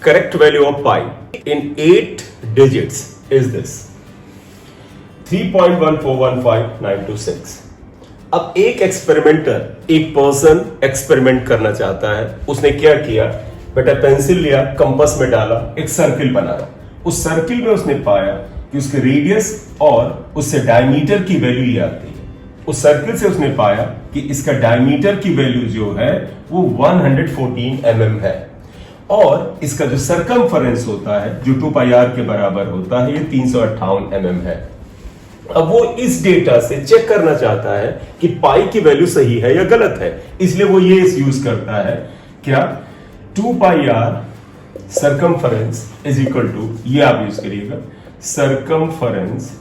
correct value of pi in 8 digits is this 3.1415926। अब एक experimenter, एक पर्सन एक्सपेरिमेंट करना चाहता है। उसने क्या किया, बेटा पेंसिल लिया, कंपास में डाला, एक सर्किल बनाया। उस सर्किल में उसने पाया कि उसके रेडियस और उससे डायमीटर की वैल्यू ये आती है। उस सर्किल से उसने पाया कि इसका डायमीटर की वैल्यू जो है वो 114 mm है और इसका जो सरकमफरेंस होता है जो 2πr के बराबर होता है ये 358 mm है। अब वो इस डेटा से चेक करना चाहता है कि पाई की वैल्यू सही है या गलत है, इसलिए वो ये यूज करता है क्या, 2πr circumference is equal to, ये आप यूज करिएगा, सरकमफरेंस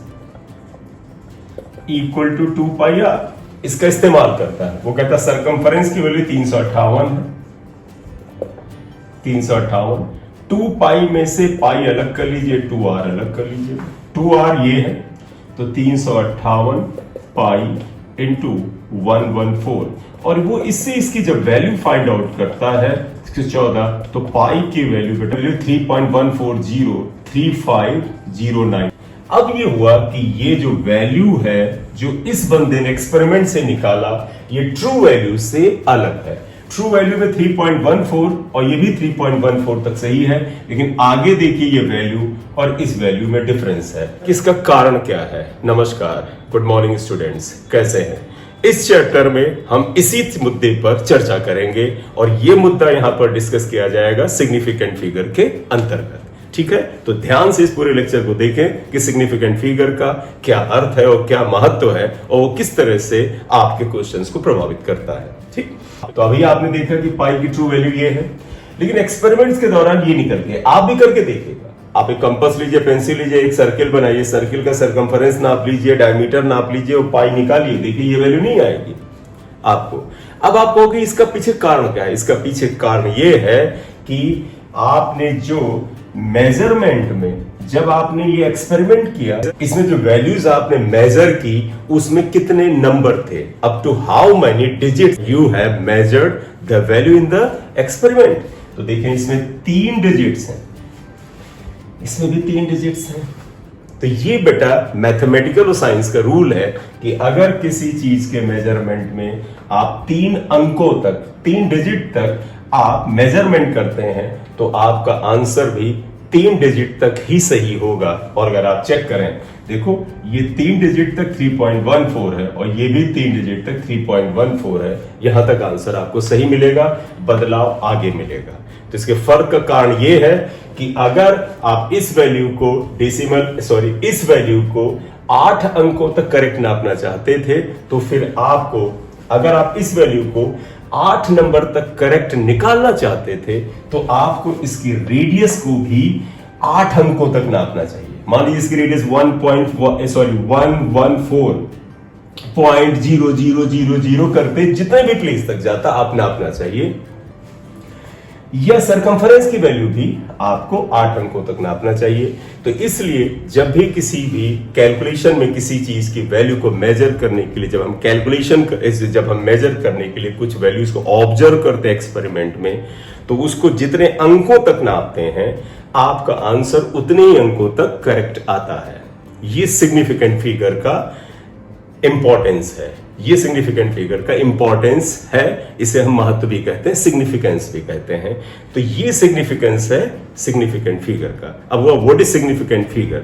इक्वल टू 2πr। इसका इस्तेमाल करता है। वो कहता है सरकमफरेंस की वैल्यू 358 है, 358, 2 पाई में से पाई अलग कर लीजिए, 2r अलग कर लीजिए, 2r ये है तो 358 पाई इंटू 114 और वो इससे इसकी जब वैल्यू फाइंड आउट करता है 14 तो पाई की वैल्यू 3.1403509। अब ये हुआ कि ये जो वैल्यू है जो इस बंदे ने एक्सपेरिमेंट से निकाला ये ट्रू वैल्यू से अलग है। ट्रू वैल्यू में 3.14 और ये भी 3.14 तक सही है, लेकिन आगे देखिए ये वैल्यू और इस वैल्यू में डिफरेंस है। इसका कारण क्या है? नमस्कार, गुड मॉर्निंग स्टूडेंट्स, कैसे हैं? इस चैप्टर में हम इसी मुद्दे पर चर्चा करेंगे और ये मुद्दा यहां पर डिस्कस किया जाएगा सिग्निफिकेंट फिगर के अंतर्गत। ठीक है, तो ध्यान से इस पूरे लेक्चर को देखें कि सिग्निफिकेंट फिगर का क्या अर्थ है और क्या महत्व है और वो किस तरह से आपके क्वेश्चंस को प्रभावित करता है। ठीक, तो अभी आपने देखा कि पाई की ट्रू वैल्यू ये है, लेकिन एक्सपेरिमेंट्स के दौरान ये निकल के आप भी करके देखिएगा। आप एक कंपास लीजिए, पेंसिल लीजिए, एक सर्किल बनाइए, सर्किल का सरकमफरेंस नाप लीजिए, डायमीटर नाप लीजिए और पाई निकालिए, देखिए ये वैल्यू नहीं आएगी आपको। अब आप कहोगे इसका पीछे कारण क्या है? इसका पीछे कारण ये है कि आपने जो मेजरमेंट में जब आपने ये एक्सपेरिमेंट किया, इसमें जो वैल्यूज आपने मेजर की उसमें कितने नंबर थे, up to how many digit you have measured the value in the experiment. तो देखें इसमें 3 डिजिट्स हैं, इसमें भी 3 डिजिट्स हैं। तो ये बेटा मैथमेटिकल और साइंस का रूल है कि अगर किसी चीज के मेजरमेंट में आप 3 अंकों तक, 3 डिजिट तक आप मेजरमेंट करते हैं तो आपका आंसर भी 3 डिजिट तक ही सही होगा। और अगर आप चेक करें, देखो ये 3 डिजिट तक 3.14 है और ये भी 3 डिजिट तक 3.14 है, यहां तक आंसर आपको सही मिलेगा, बदलाव आगे मिलेगा। तो इसके फर्क का कारण ये है कि अगर आप इस वैल्यू को इस वैल्यू को 8 अंकों तक करेक्ट नापना चाहते थे तो फिर आपको, अगर आप इस वैल्यू को 8 नंबर तक करेक्ट निकालना चाहते थे तो आपको इसकी रेडियस को भी 8 अंकों तक नापना चाहिए। मान लीजिए इसकी रेडियस 1.00000 करते जितने भी प्लेस तक जाता आप नापना चाहिए, या सरकमफरेंस की वैल्यू भी आपको 8 अंकों तक नापना चाहिए। तो इसलिए जब भी किसी भी कैलकुलेशन में किसी चीज की वैल्यू को मेजर करने के लिए, जब हम मेजर करने के लिए कुछ वैल्यूज को ऑब्जर्व करते हैं एक्सपेरिमेंट में, तो उसको जितने अंकों तक नापते हैं आपका आंसर उतने ही अंकों तक करेक्ट आता है। ये सिग्निफिकेंट फिगर का इंपॉर्टेंस है, ये सिग्निफिकेंट फिगर का इंपॉर्टेंस है, इसे हम महत्व भी कहते हैं, सिग्निफिकेंस भी कहते हैं। तो ये सिग्निफिकेंस है सिग्निफिकेंट फिगर का। अब what is significant figure?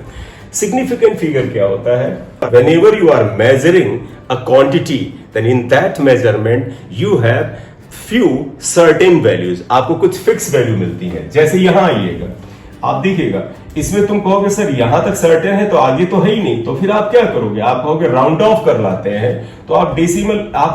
Significant figure क्या होता है? Whenever you are measuring a quantity then in that measurement you have few certain values, आपको कुछ फिक्स वैल्यू मिलती है। जैसे यहां आइएगा, आप देखिएगा इसमें तुम कहोगे सर यहां तक सर्टेन है तो आगे तो है ही नहीं, तो फिर आप क्या करोगे? आप कहोगे राउंड ऑफ कर लाते हैं, तो आप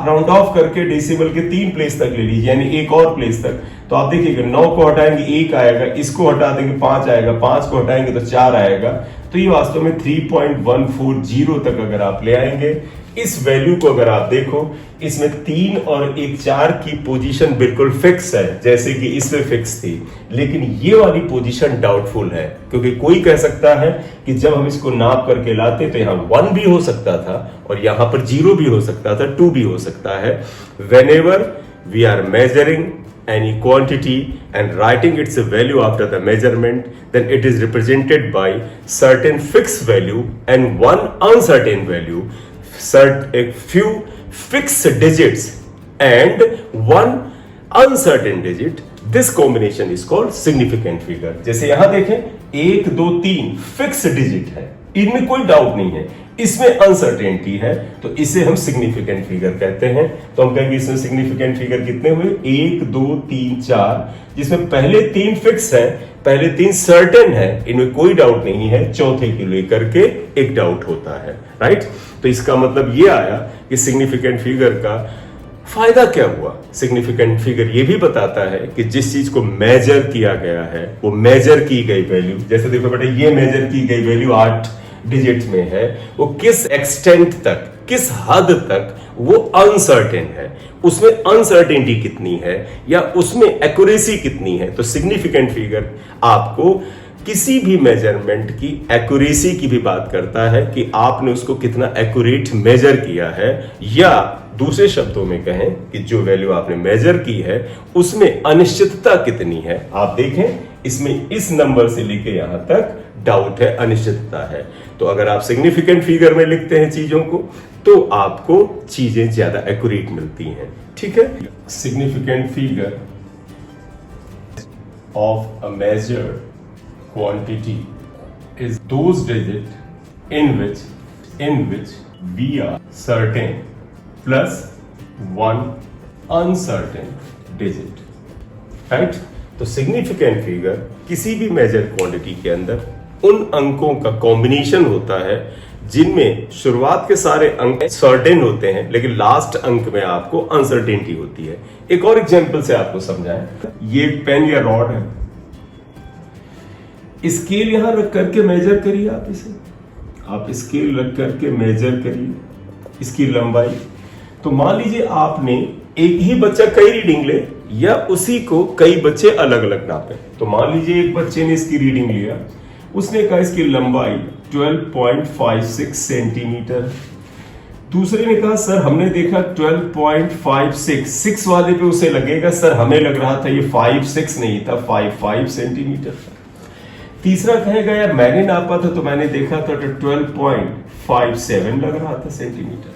राउंड ऑफ करके डेसिमल के 3 प्लेस तक ले लीजिए, यानी एक और प्लेस तक। तो आप देखिएगा 9 को हटाएंगे 1 आएगा, इसको हटा देंगे 5 आएगा, 5 को हटाएंगे तो 4 आएगा। तो ये वास्तव में 3.140 तक अगर आप ले आएंगे, इस वैल्यू को अगर आप देखो, इसमें 3 और 1 4 की पोजीशन बिल्कुल फिक्स है, जैसे कि इसमें फिक्स थी, लेकिन ये वाली पोजीशन डाउटफुल है, क्योंकि कोई कह सकता है कि जब हम इसको नाप करके लाते तो यहां 1 भी हो सकता था और यहां पर 0 भी हो सकता था, 2 भी हो सकता है। Whenever we are measuring any quantity and writing its value after the measurement, then it is represented by certain fixed value and one uncertain value, a few fixed digits and one uncertain digit. This combination is called significant figure. जैसे यहां देखें 1 2 3 fix digit है, इनमें कोई doubt नहीं है, इसमें uncertainty है, तो इसे हम सिग्निफिकेंट फिगर कहते हैं। तो हम कहेंगे इसमें सिग्निफिकेंट फिगर कितने हुए, 1 2 3 4, जिसमें पहले 3 फिक्स है, पहले 3 सर्टेन है, इनमें कोई डाउट नहीं है, चौथे को लेकर के एक डाउट होता है, राइट। तो इसका मतलब ये आया कि सिग्निफिकेंट फिगर का फायदा क्या हुआ। सिग्निफिकेंट फिगर ये भी बताता है कि जिस चीज को मेजर किया गया है, वो मेजर की गई वैल्यू, जैसे देखो बेटा ये मेजर की गई वैल्यू 8 डिजिट में है, वो किस एक्सटेंट तक, किस हद तक वो अनसर्टेन है, उसमें अनसर्टेनिटी कितनी है या उसमें एक्यूरेसी कितनी है। तो सिग्निफिकेंट फिगर आपको किसी भी मेजरमेंट की एक्यूरेसी की भी बात करता है कि आपने उसको कितना एक्यूरेट मेजर किया है, या दूसरे शब्दों में कहें कि जो वैल्यू आपने मेजर की है उसमें अनिश्चितता कितनी है। आप देखें इसमें इस नंबर से लेके यहां तक डाउट है, अनिश्चितता है। तो अगर आप सिग्निफिकेंट फिगर में लिखते हैं चीजों को तो आपको चीजें ज्यादा एक्यूरेट मिलती हैं, ठीक है। Significant figure of a measured quantity is those digits in which we are certain plus one uncertain digit, right? तो सिग्निफिकेंट फिगर किसी भी मेजर क्वांटिटी के अंदर उन अंकों का कॉम्बिनेशन होता है जिनमें शुरुआत के सारे अंक सर्टेन होते हैं लेकिन लास्ट अंक में आपको अनसर्टेनिटी होती है। एक और एग्जांपल से आपको समझाएं, ये पेन या रॉड है, स्केल यहां रख करके मेजर करिए, आप स्केल रख करके मेजर करिए इसकी लंबाई। तो मान लीजिए आपने एक ही बच्चा कई रीडिंग ले या उसी को कई बच्चे अलग अलग नापे। तो मान लीजिए एक बच्चे ने इसकी रीडिंग लिया, उसने कहा इसकी लंबाई 12.56 सेंटीमीटर, दूसरे ने कहा सर हमने देखा 12.56, 6 वाले पे उसे लगेगा सर हमें लग रहा था ये 5.6 नहीं था 5.5 सेंटीमीटर। तीसरा कहेगा यार मैंने नापा था तो मैंने देखा था 12.57 लग रहा था सेंटीमीटर।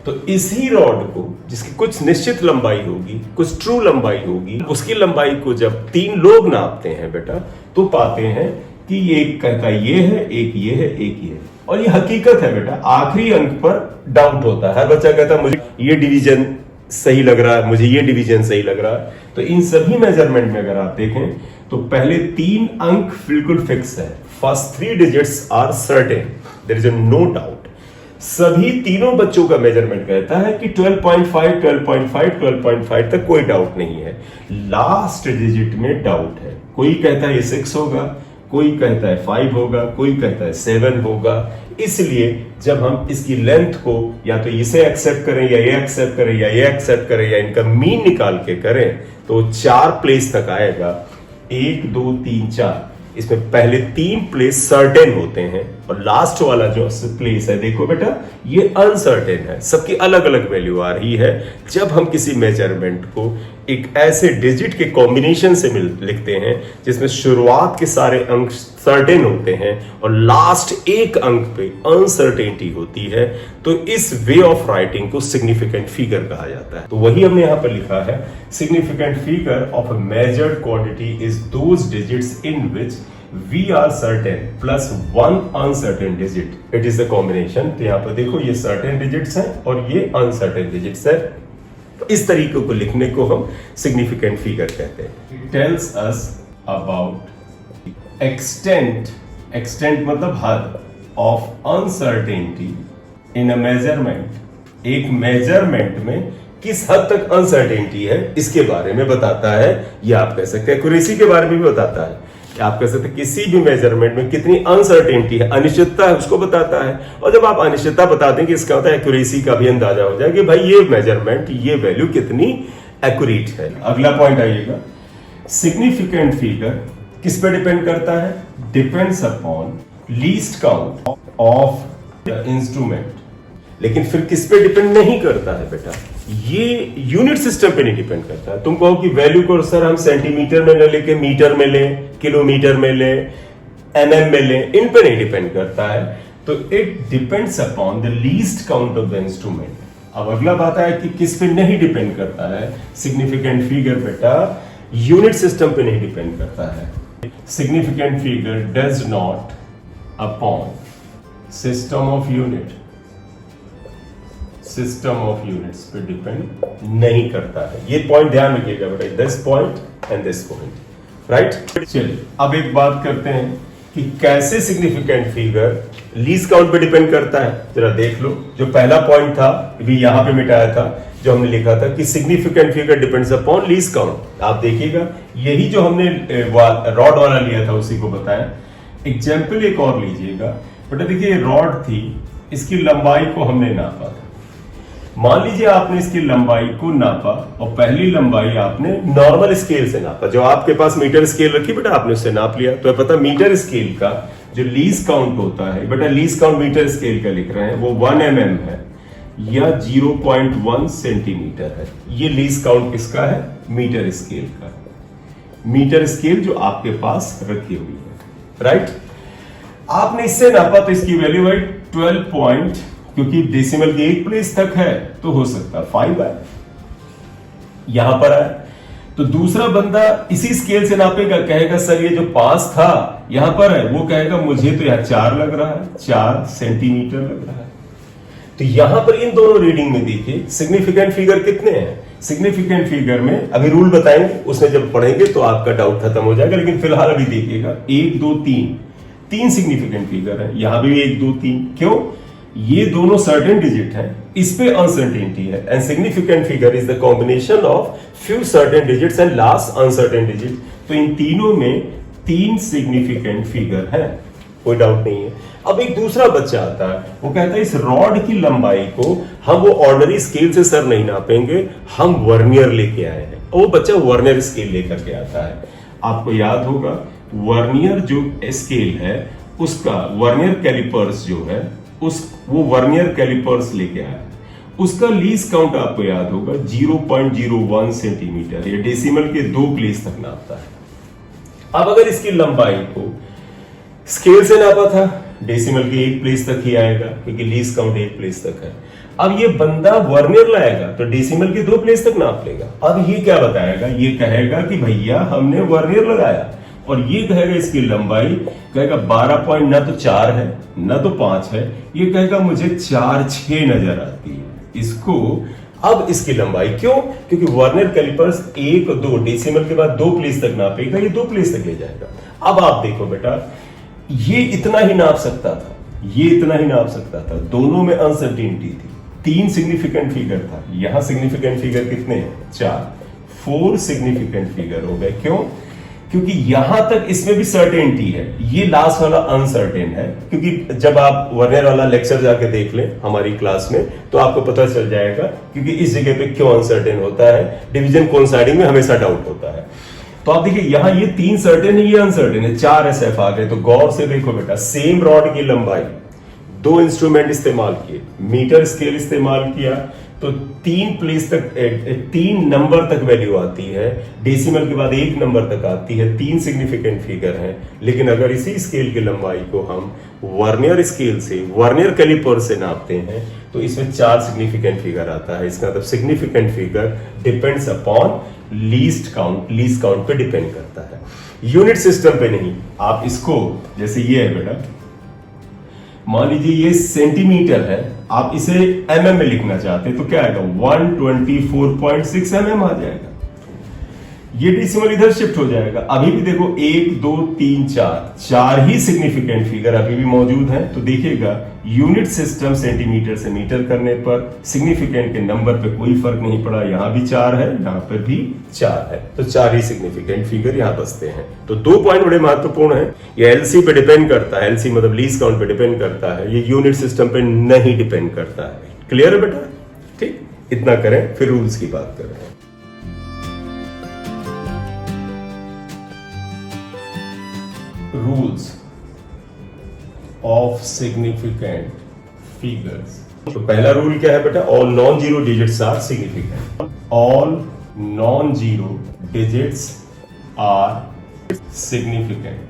तो इसी रॉड को जिसकी कुछ निश्चित लंबाई होगी, कुछ ट्रू लंबाई होगी, उसकी लंबाई को जब 3 लोग नापते हैं बेटा तो पाते हैं कि ये एक कहता ये है, एक ये है, एक ये है। और ये हकीकत है बेटा, आखिरी अंक पर डाउट होता है, हर बच्चा कहता मुझे ये डिवीजन सही लग रहा है, मुझे ये डिवीजन सही लग रहा है। तो इन सभी मेजरमेंट में अगर आप देखें तो पहले 3 अंक बिल्कुल फिक्स है, first 3 digits are certain, there is no doubt. सभी तीनों बच्चों का मेजरमेंट कहता है कि 12.5 12.5 12.5 तक कोई डाउट नहीं है। लास्ट डिजिट में डाउट है, कोई कहता है ये 6 होगा, कोई कहता है 5 होगा, कोई कहता है 7 होगा। इसलिए जब हम इसकी लेंथ को या तो इसे एक्सेप्ट करें या ये एक्सेप्ट करें या ये एक्सेप्ट करें या इनका मीन निकाल के करें तो 4 प्लेस तक आएगा, 1 2 3 4। इसमें पहले 3 प्लेस सर्टेन होते हैं और लास्ट वाला जो प्लेस है देखो बेटा ये अनसर्टेन है, सबकी अलग अलग वैल्यू आ रही है। जब हम किसी मेजरमेंट को एक ऐसे डिजिट के कॉम्बिनेशन से लिखते हैं जिसमें शुरुआत के सारे अंक सर्टेन होते हैं और लास्ट एक अंक पे अनसर्टेनिटी होती है, तो इस वे ऑफ राइटिंग को सिग्निफिकेंट फिगर कहा जाता है। तो वही हमने यहां पर लिखा है, significant figure of a measured quantity is those digits in which we are certain plus one uncertain digit, it is the combination। तो यहां पर देखो ये certain digits हैं और ये uncertain digits है। तो इस तरीके को लिखने को हम significant figure कहते हैं। It tells us about extent मतलब हद of uncertainty in a measurement, एक measurement में किस हद तक अनसर्टेनिटी है इसके बारे में बताता है। ये आप कह सकते हैं एक्यूरेसी के बारे में भी बताता है, आप कह सकते हैं किसी भी मेजरमेंट में कितनी अनसर्टेनिटी है, अनिश्चितता है, उसको बताता है। और जब आप अनिश्चितता बता देंगे इसका होता है एक्यूरेसी का भी अंदाजा हो जाए कि भाई ये मेजरमेंट, ये वैल्यू कितनी एक्यूरेट है। अगला पॉइंट आइएगा, सिग्निफिकेंट फिगर किस पे डिपेंड करता है? Depends upon least count of the instrument. लेकिन फिर किस पे डिपेंड नहीं करता है बेटा? ये यूनिट सिस्टम पे नहीं डिपेंड करता है। तुम कहो कि वैल्यू को सर हम सेंटीमीटर में न लेके मीटर में लें, किलोमीटर में लें, एमएम में लें, इन पे नहीं डिपेंड करता है। तो it depends upon the least count of the instrument. अब अगला बात है कि किस पे नहीं डिपेंड करता है सिग्निफिकेंट फिगर बेटा, यूनिट सिस्टम पे नहीं डिपेंड करता है। Significant figure does not upon system of unit, system of units पे डिपेंड नहीं करता है। ये पॉइंट ध्यान रखिएगा बेटा, this point and this point, right. चलिए अब एक बात करते हैं कि कैसे सिग्निफिकेंट फिगर लीस्ट काउंट पे डिपेंड करता है। जरा देख लो, जो पहला पॉइंट था भी यहां पे मिटाया था, जो हमने लिखा था कि significant figure depends upon least count. आप देखिएगा यही जो हमने रॉड वाला लिया था उसी को बताया। एग्जाम्पल एक और लीजिएगा बेटा, देखिए रॉड थी, इसकी लंबाई को हमने नापा था। मान लीजिए आपने इसकी लंबाई को नापा और पहली लंबाई आपने नॉर्मल स्केल से नापा, जो आपके पास मीटर स्केल रखी बेटा आपने उससे नाप लिया। तो पता मीटर स्केल का जो लीस्ट काउंट होता है बेटा, लीस्ट काउंट मीटर स्केल का लिख रहे हैं, वो 1 mm है या 0.1 सेंटीमीटर है। ये लीस्ट काउंट किसका है? मीटर स्केल का। मीटर स्केल जो आपके पास रखी हुई है, राइट। आपने इससे नापा तो इसकी वैल्यू है 12 क्योंकि डेसिमल की एक प्लेस तक है तो हो सकता है 5 है, यहां पर है। तो दूसरा बंदा इसी स्केल से नापेगा, कहेगा सर ये जो 5 था यहां पर है, वो कहेगा मुझे तो यहां 4 लग रहा है, 4 सेंटीमीटर लग रहा है। तो यहां पर इन दोनों रीडिंग में देखिए सिग्निफिकेंट फिगर कितने हैं। सिग्निफिकेंट फिगर में अभी रूल बताएंगे, उसमें जब पढ़ेंगे तो आपका डाउट खत्म हो जाएगा, लेकिन फिलहाल अभी देखिएगा 1 2 3 सिग्निफिकेंट फिगर है। यहां भी 1 2 3, क्यों? ये दोनों सर्टेन डिजिट हैं, इस पे अनसर्टेनिटी है। And significant figure is the combination of few certain digits and last uncertain digit. तो इन तीनों में 3 सिग्निफिकेंट फिगर है, कोई डाउट नहीं है। अब एक दूसरा बच्चा आता है, वो कहता है इस रॉड की लंबाई को हम वो ऑर्डिनरी स्केल से सर नहीं नापेंगे, हम वर्नियर लेके आए हैं। वो बच्चा वर्नियर स्केल लेकर के आता है। आपको याद होगा वर्नियर जो स्केल है उसका वर्नियर कैलिपर्स जो है वो वर्नियर कैलिपर्स लेके आया, उसका लीस्ट काउंट आपको याद होगा 0.01 सेंटीमीटर, ये डेसिमल के 2 प्लेस तक नापता है। अब अगर इसकी लंबाई को स्केल से नापा था, डेसिमल के 1 प्लेस तक ही आएगा क्योंकि लीस्ट काउंट 1 प्लेस तक है। अब ये बंदा वर्नियर लाएगा तो डेसिमल के 2 प्लेस तक नाप लेगा। अब ये क्या बताएगा? ये कहेगा कि भैया हमने वर्नियर लगाया, और ये कहेगा इसकी लंबाई, कहेगा 12 पॉइंट ना तो 4 है ना तो 5 है, ये कहेगा मुझे 4-6 नजर आती है इसको। अब इसकी लंबाई क्यों? क्योंकि वर्नियर कैलिपर्स 1 2 डेसिमल के बाद 2 प्लेस तक नापेगा, ये 2 प्लेस तक ले जाएगा। अब आप देखो बेटा, ये इतना ही नाप सकता था, ये इतना ही नाप सकता था, दोनों में अनसर्टेनिटी थी। 3 सिग्निफिकेंट फिगर था, यहां सिग्निफिकेंट फिगर कितने हैं? 4 सिग्निफिकेंट फिगर हो गए। क्यों? क्योंकि यहां तक इसमें भी सर्टेनिटी है, ये लास्ट वाला अनसर्टेन है। क्योंकि जब आप वर्नियर वाला लेक्चर जाके देख लें हमारी क्लास में तो आपको पता चल जाएगा, क्योंकि इस जगह पे क्यों अनसर्टेन होता है, डिवीजन कोइंसाइडिंग में हमेशा डाउट होता है। तो आप देखिए यहां ये 3 सर्टेन है, ये अनसर्टेन है, 4 SF आ गए। तो गौर से देखो बेटा, सेम रॉड की लंबाई, 2 इंस्ट्रूमेंट इस्तेमाल किए, मीटर स्केल इस्तेमाल किया, तो 3 प्लेस तक 3 नंबर तक वैल्यू आती है, डेसिमल के बाद 1 नंबर तक आती है, 3 सिग्निफिकेंट फिगर है। लेकिन अगर इसी स्केल की लंबाई को हम वर्नियर स्केल से, वर्नियर कैलिपर से नापते हैं तो इसमें 4 सिग्निफिकेंट फिगर आता है। इसका मतलब significant figure depends upon least count पे डिपेंड करता है, यूनिट सिस्टम पे नहीं। आप इसको, जैसे ये है बेटा, मान लीजिए ये सेंटीमीटर है, आप इसे mm में लिखना चाहते हैं तो क्या आएगा? 124.6 mm आ जाएगा। ये डेसिमल इधर शिफ्ट हो जाएगा। अभी भी देखो 1 2 3 4 ही सिग्निफिकेंट फिगर अभी भी मौजूद हैं। तो देखिएगा यूनिट सिस्टम सेंटीमीटर से मीटर करने पर सिग्निफिकेंट के नंबर पे कोई फर्क नहीं पड़ा। यहां भी 4 है, यहां पर भी 4 है, तो 4 ही सिग्निफिकेंट फिगर यहां बसते हैं। तो 2 पॉइंट बड़े महत्वपूर्ण है। ये LC पे डिपेंड करता है, LC मतलब लीस्ट काउंट पे डिपेंड करता है, ये यूनिट सिस्टम पे नहीं डिपेंड करता है। क्लियर है बेटा? ठीक, इतना करें, फिर रूल्स की बात करें। Rules of significant figures. तो पहला रूल क्या है बेटा, all non zero digits are significant. All non zero digits are significant.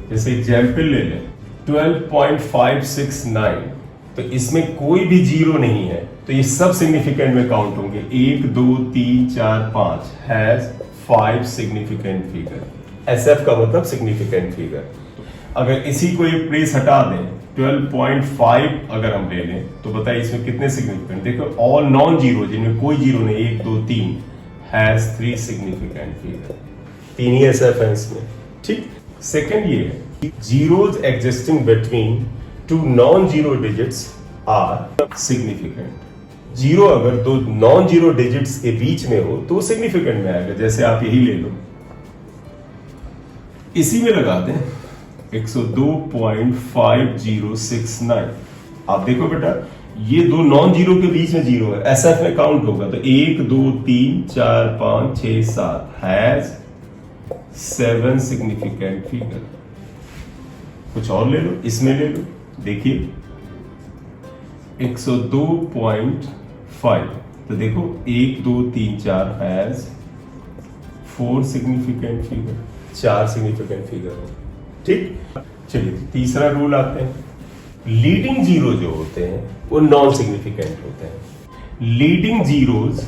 जैसे एग्जाम्पल ले लें 12.569, तो इसमें कोई भी जीरो नहीं है तो ये सब सिग्निफिकेंट में काउंट होंगे। 1 2 3 4 5 हैज 5 सिग्निफिकेंट फिगर। SF का मतलब सिग्निफिकेंट फिगर। अगर इसी को एक प्लेस हटा दें 12.5 अगर हम ले लें तो बताइए इसमें कितने सिग्निफिकेंट। देखो ऑल नॉन जीरो जिनमें कोई जीरो नहीं, 1 2 3 हैज 3 सिग्निफिकेंट फिगर। 3 ही SF है इसमें। ठीक, सेकेंड ये है zeros existing between two non zero digits are significant. Zero अगर दो नॉन जीरो डिजिट्स के बीच में हो तो सिग्निफिकेंट में आएगा। जैसे आप यही ले लो, इसी में लगा दें 102.5069। आप देखो बेटा ये दो नॉन जीरो के बीच में जीरो है, SF में काउंट होगा तो 1 2 3 4 5 6 7 हैज 7 सिग्निफिकेंट फिगर। कुछ और ले लो, इसमें ले लो, देखिए 102.5, तो देखो 1 2 3 4 has 4 significant figure, 4 significant figure हो। ठीक, चलिए तीसरा रूल आते हैं। लीडिंग जीरो जो होते हैं वो नॉन सिग्निफिकेंट होते हैं। Leading zeros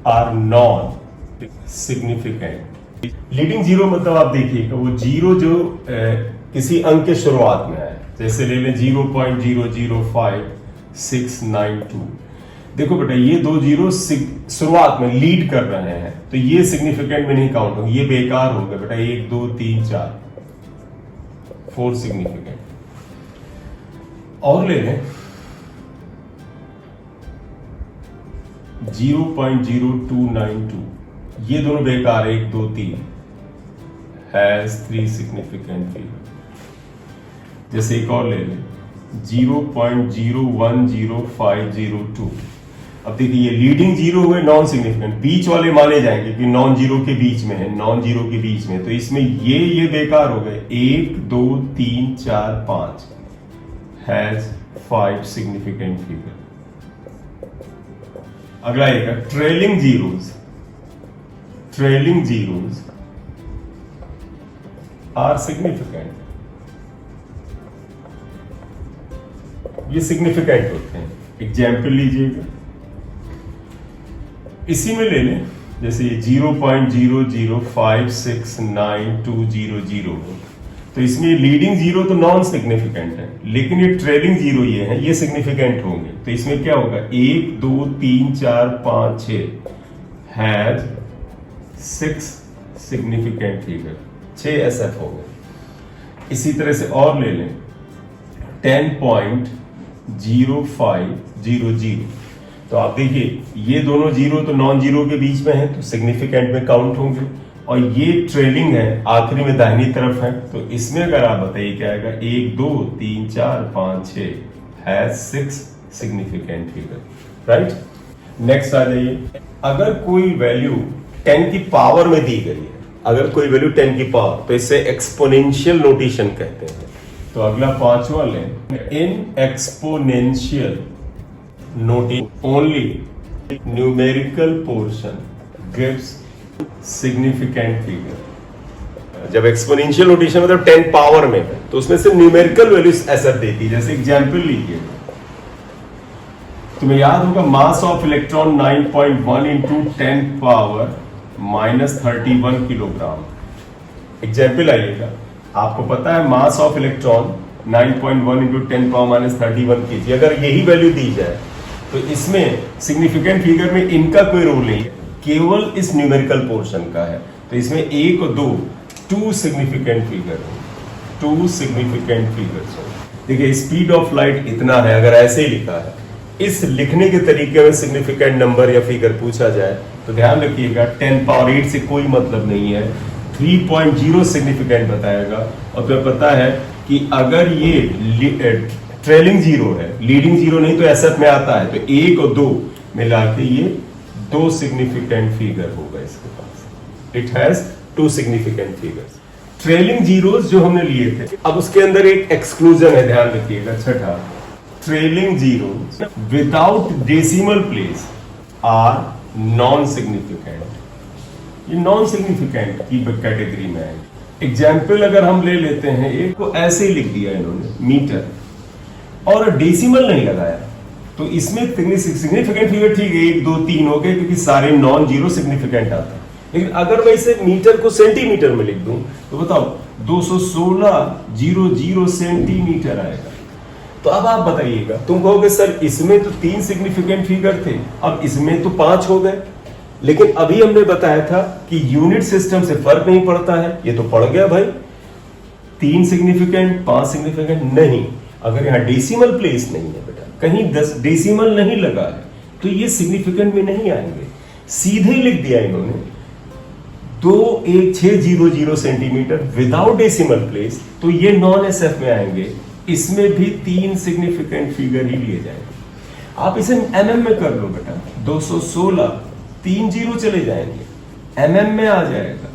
are non significant. Leading zero मतलब आप देखिएगा वो जीरो जो किसी अंक के शुरुआत में है। जैसे ले लें 0.005692। देखो बेटा ये दो जीरो शुरुआत में लीड कर रहे हैं तो ये सिग्निफिकेंट में नहीं काउंट होंगे, ये बेकार हो गए बेटा। 1 2 3 4 4 सिग्निफिकेंट। और ले लें 0.0292, ये दोनों बेकार, 1 2 3 हैज 3 सिग्निफिकेंट फिगर। जैसे एक और ले लें 0.010502। अब देखिए ये लीडिंग जीरो हुए नॉन सिग्निफिकेंट, बीच वाले माने जाएंगे कि नॉन जीरो के बीच में है, नॉन जीरो के बीच में, तो इसमें ये बेकार हो गए। 1 2 3 4 5 हैज 5 सिग्निफिकेंट फिगर। अगला एक trailing zeros. Trailing zeros are significant. ये सिग्निफिकेंट होते हैं। एग्जाम्पल लीजिएगा, इसी में ले लें जैसे ये 0.00569200, तो इसमें लीडिंग जीरो तो नॉन सिग्निफिकेंट है, लेकिन ये ट्रेलिंग जीरो ये है, ये सिग्निफिकेंट होंगे। तो इसमें क्या होगा, 1 2 3 4 5 6 हैज 6 सिग्निफिकेंट फिगर, 6 SF हो गए। इसी तरह से और ले लें 10.0500, तो आप देखिए ये दोनों जीरो तो नॉन जीरो के बीच में है तो सिग्निफिकेंट में काउंट होंगे, और ये ट्रेलिंग है, आखिरी में दाहिनी तरफ है, तो इसमें अगर आप बताइए क्या आएगा, 1 2 3 4 5 6 has 6 significant figure. Right, next आ जाइए। अगर कोई वैल्यू 10 की पावर में दी गई है, अगर कोई वैल्यू 10 की पावर, तो इसे एक्सपोनेंशियल नोटेशन कहते हैं। तो अगला पांचवा लें, in exponential noting only numerical portion gives significant figure। जब एक्सपोनेंशियल नोटेशन मतलब 10 पावर में है तो उसमें सिर्फ न्यूमेरिकल वैल्यूज SF देती है। जैसे एग्जांपल लीजिए, तुम्हें याद होगा mass of electron 9.1 into 10 power -31 kilogram. Example आइएगा, आपको पता है mass of electron 9.1 into 10 power -31 kg। अगर यही वैल्यू दी जाए तो इसमें सिग्निफिकेंट फिगर में इनका कोई रोल नहीं है, केवल इस न्यूमेरिकल पोर्शन का है। तो इसमें 1 और 2 सिग्निफिकेंट फिगर, 2 सिग्निफिकेंट फिगर्स। देखिए स्पीड ऑफ लाइट इतना है, अगर ऐसे ही लिखा है, इस लिखने के तरीके में सिग्निफिकेंट नंबर या फिगर पूछा जाए तो ध्यान रखिएगा 10 पावर 8 से कोई मतलब नहीं है, 3.0 सिग्निफिकेंट बताएगा। और तुम्हें पता है कि अगर ये ट्रेलिंग जीरो है, लीडिंग जीरो नहीं तो SF में आता है, तो 1 और 2 मिला के ये 2 सिग्निफिकेंट फिगर होगा इसके पास। It has 2 significant figures. Trailing zeros जो हमने लिए थे, अब उसके अंदर एक एक्सक्लूजन है, ध्यान रखिएगा, छठा। trailing zeros without decimal place are non-significant. ये non-significant की कैटेगरी में है. एग्जाम्पल अगर हम ले लेते हैं, एक को ऐसे ही लिख दिया इन्होंने मीटर और डेसिमल नहीं लगाया, तो इसमें सिग्निफिकेंट फिगर ठीक है 1 2 3 हो गए क्योंकि सारे नॉन जीरो सिग्निफिकेंट आता है. लेकिन अगर मैं इसे मीटर को सेंटीमीटर में लिख दूं तो बताओ 216.00 सेंटीमीटर आएगा. तो अब आप बताइएगा, तुम कहोगे सर इसमें तो 3 सिग्निफिकेंट फिगर थे, अब इसमें तो 5 हो गए. लेकिन अभी हमने बताया था कि यूनिट सिस्टम से फर्क नहीं पड़ता है. ये तो पड़ गया भाई, 3 सिग्निफिकेंट 5 सिग्निफिकेंट नहीं. अगर यहां डेसिमल प्लेस नहीं है बेटा, कहीं 10 डेसिमल नहीं लगा है, तो ये सिग्निफिकेंट में नहीं आएंगे. सीधे लिख दिया इन्होंने 21600 सेंटीमीटर विदाउट डेसिमल प्लेस, तो ये नॉन एसएफ में आएंगे. इसमें भी 3 सिग्निफिकेंट फिगर ही लिए जाएंगे. आप इसे एमएम में कर लो बेटा, 216 3 जीरो चले जाएंगे, एमएम में आ जाएगा.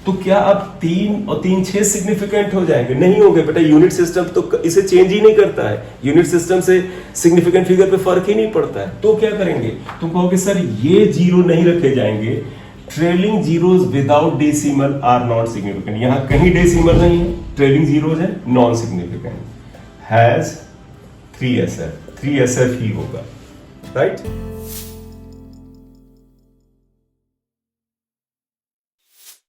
तो क्या अब 3 और 3 6 सिग्निफिकेंट हो जाएंगे? नहीं होंगे बेटा. यूनिट सिस्टम तो इसे चेंज ही नहीं करता है. यूनिट सिस्टम से सिग्निफिकेंट फिगर पे फर्क ही नहीं पड़ता है. तो क्या करेंगे? तुम कहोगे सर ये जीरो नहीं रखे जाएंगे. Trailing zeros without decimal are not significant. यहां कहीं डेसिमल नहीं है, ट्रेलिंग जीरोस है, नॉन सिग्निफिकेंट. हैज 3SF ही होगा, राइट?